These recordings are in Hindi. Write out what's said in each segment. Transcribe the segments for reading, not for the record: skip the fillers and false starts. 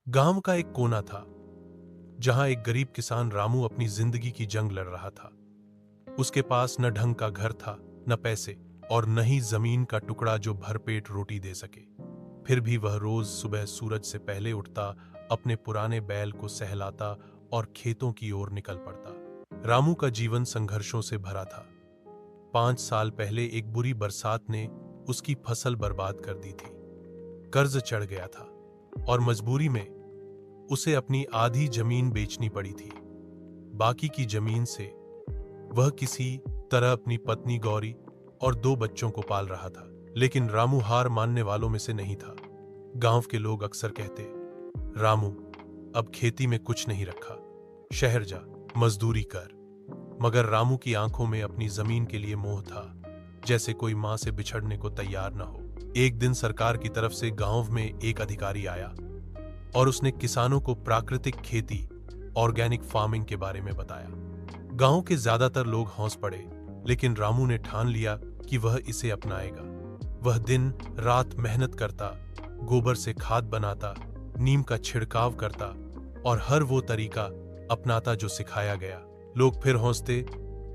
गांव का एक कोना था जहां एक गरीब किसान रामू अपनी जिंदगी की जंग लड़ रहा था। उसके पास न ढंग का घर था, न पैसे, और न ही जमीन का टुकड़ा जो भरपेट रोटी दे सके। फिर भी वह रोज सुबह सूरज से पहले उठता, अपने पुराने बैल को सहलाता और खेतों की ओर निकल पड़ता। रामू का जीवन संघर्षों से भरा था। 5 साल पहले एक बुरी बरसात ने उसकी फसल बर्बाद कर दी थी। कर्ज चढ़ गया था और मजबूरी में उसे अपनी आधी जमीन बेचनी पड़ी थी। बाकी की जमीन से वह किसी तरह अपनी पत्नी गौरी और 2 बच्चों को पाल रहा था। लेकिन रामू हार मानने वालों में से नहीं था। गांव के लोग अक्सर कहते, रामू, अब खेती में कुछ नहीं रखा, शहर जा, मजदूरी कर। मगर रामू की आंखों में अपनी जमीन के लिए मोह था, जैसे कोई मां से बिछड़ने को तैयार न हो। एक दिन सरकार की तरफ से गांव में एक अधिकारी आया और उसने किसानों को प्राकृतिक खेती, ऑर्गेनिक फार्मिंग के बारे में बताया। गांव के ज्यादातर लोग हौस पड़े, लेकिन रामू ने ठान लिया कि वह इसे अपनाएगा। वह दिन रात मेहनत करता, गोबर से खाद बनाता, नीम का छिड़काव करता और हर वो तरीका अपनाता जो सिखाया गया। लोग फिर हौसते,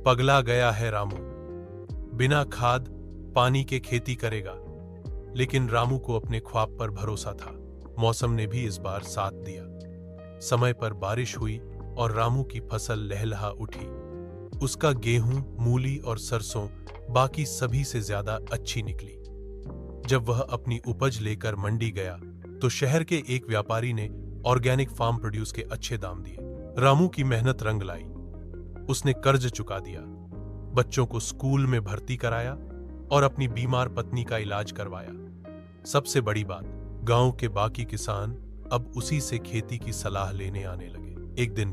पगला गया है रामू, बिना खाद पानी के खेती करेगा। लेकिन रामू को अपने ख्वाब पर भरोसा था। मौसम ने भी इस बार साथ दिया। समय पर बारिश हुई और रामू की फसल लहलहा उठी। उसका गेहूं, मूली और सरसों बाकी सभी से ज्यादा अच्छी निकली। जब वह अपनी उपज लेकर मंडी गया तो शहर के एक व्यापारी ने ऑर्गेनिक फार्म प्रोड्यूस के अच्छे दाम दिए। रामू की मेहनत रंग लाई। उसने कर्ज चुका दिया, बच्चों को स्कूल में भर्ती कराया और अपनी बीमार पत्नी का इलाज करवाया। सबसे बड़ी बात, गांव के बाकी किसान अब उसी से खेती की सलाह लेने आने लगे। एक दिन